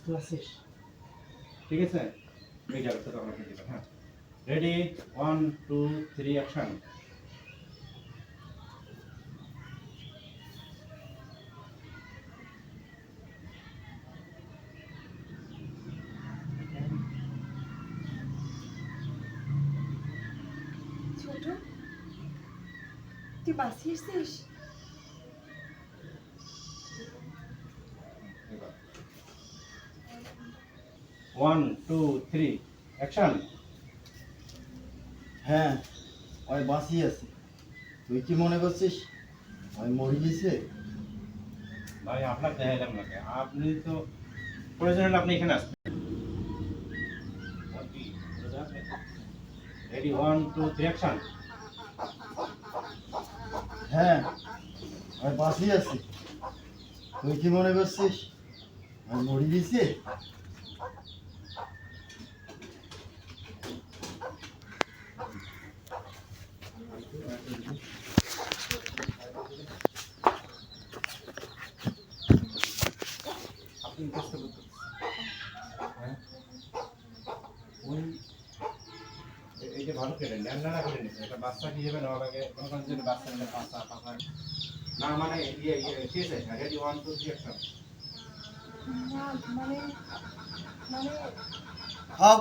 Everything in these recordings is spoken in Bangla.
প্রস্তুত আছিস? ঠিক আছে, এই যাবে তো আমাকে দিবা। হ্যাঁ, রেডি, 1 2 3 অ্যাকশন। ছোট, তুই বাঁচিয়েছিস? 1 2 3 অ্যাকশন। হ্যাঁ, আমি বাঁচি আছি। তুই কি মনে করছিস আমি মরে গেছি? ভাই আপনার দেখাইলাম না, আপনি তো প্রয়োজন হলে আপনি এখানে আসবেন। Ready, 1 2 3 action. হ্যাঁ, আমি বাঁচি আছি। তুই কি মনে করছিস আমি মরে গেছি? আপনি চেষ্টা করতে, হ্যাঁ ওই এই যে ভালো কেটেন না করে নিচ্ছে, এটা বাচ্চা হিসেবে নেওয়া লাগে। কোনো কোনো জন্য বাচ্চা নিলে পাঁচা পাঁচা না, মানে ঠিক আছে। Ready, 1 2 3 action. না, মানে মানে হাও,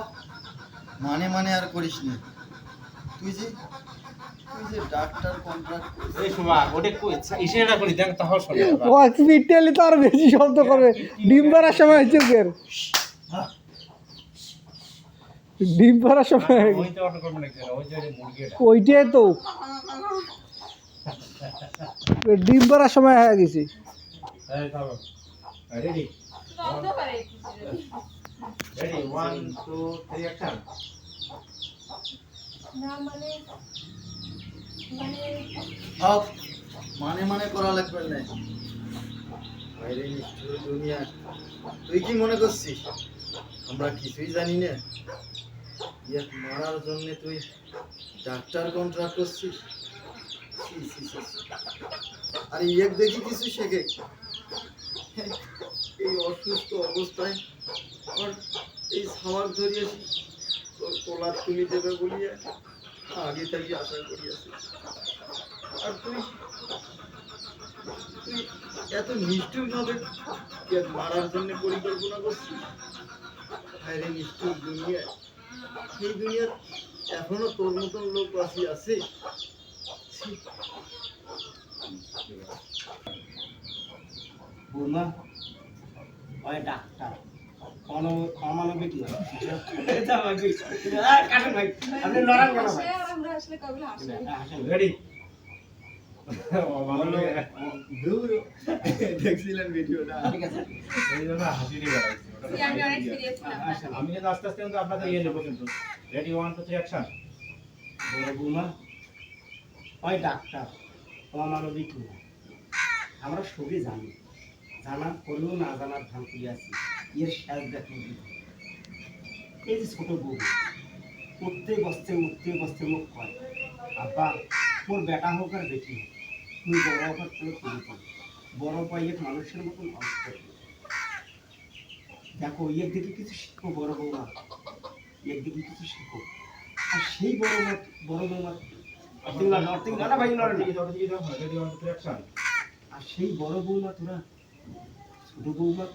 মানে আর করিস নি। তুই যে ডাক্তার কন্ট্রাক্ট এই শোভা ওটা কই ইশারা করি দেন তাহলে শুনে ও স্পিডটালি তো আরো বেশি শব্দ করবে। ডিম পাড়ার সময় হয়েছে ওদের, ডিম পাড়ার সময় হয়ে গেছে। ওই তো অর্ডার করবেন একজন, ওই যে মুরগিটা। ওইটাই তো ডিম পাড়ার সময় হয়ে গেছে। এই থামো, রেডি রেডি 1 2 3 অ্যাকশন। না মানে মানে হাও, মানে করা লাগবে না। বাইরে নিষ্ঠুর দুনিয়া। তুই কি মনে করছিস আমরা কিছুই জানি না? এক মারার জন্য তুই ডাক্তার কন্ট্রাক্ট করছিস? ছি, ছি, ছি, ছি। আরে এক দেখি কিছু শেখে। এই অসুস্থ অবস্থায় আর এই সামাক ধরিয়েছি তোর তোলার তুলি দেবে বলিয়া আগে থেকে আশা করিয়াছি। আর তুই তুই এত নিষ্ঠুর ভাবে মারার জন্য পরিকল্পনা করছিস? হায়রে নিষ্ঠুর দুনিয়া। এই দুনিয়ার এখনো তোর মতন লোক বাঁচি আছে? ছি। বৌমা ওই ডাক্তার অমানবিক নয়। কাটেন ভাই, আপনি লড়ান কেন ভাই? আর আমরা আসলে কবে আসলে রেডি দেখছিলেন ভিডিওটা? ঠিক আছে, এই জন্য হাসি দিয়ে বেড়াইছি। আমি অনেক সিরিয়াস ছিলাম। আমি কিন্তু আস্তে আস্তে কিন্তু আপনাদের ইয়ে নেবো কিন্তু। Ready 1 2 3 action. বৌমা ওই ডাক্তার অমানবিক নয়। আমরা সবই জানি, জানার পরেও না জানার ভান করে আছি। এর শেষ দেখুন, এই যে ছোট বউ উঠতে বসতে মুখ কয়, আব্বা তোর বেটা হোক আর বেটি হোক, তুই বড় হোক আর তোর তুলি কর, বড় পাইয়ে মানুষের মতন মানুষ করবে। দেখো এর দিকে কিছু শিখো বড় বৌমা, এর দিকে কিছু শিখো। আর সেই বড় বৌমা রেডি 1 2 3 অ্যাকশন। আর সেই বড় বৌমা তোরা ছোট বৌমা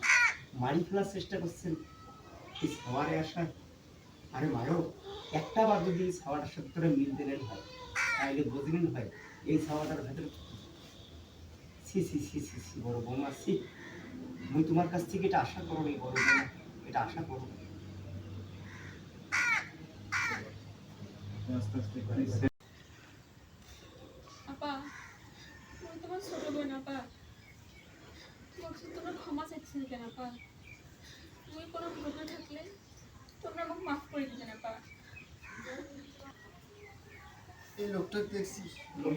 মারি ফেলার চেষ্টা করছেন এই ছাওয়ারে আসায়। আরে মায়ো, একটা বার যদি এই ছাওয়াটার সাথে তোরা মিল দিলেন হয়, তাইলে বুঝলেন হয় এই ছাওয়াটার ভেতরে ছি ছি ছি ছি ছি বড় বৌমা ছি। আমি তোমার কাছ থেকে এটা আশা করো এই বড় বৌমা, এটা আশা করো। আস্তে আস্তে আপা, তুমি তোমার ছোট বোন আপা, তোমরা ক্ষমা চাইছেন কেন আপা? তুমি কোনো ভুল না থাকলে তোমরা আমাকে মাফ করে দিবেন আপা। এই লোকটা দেখছিস? লোক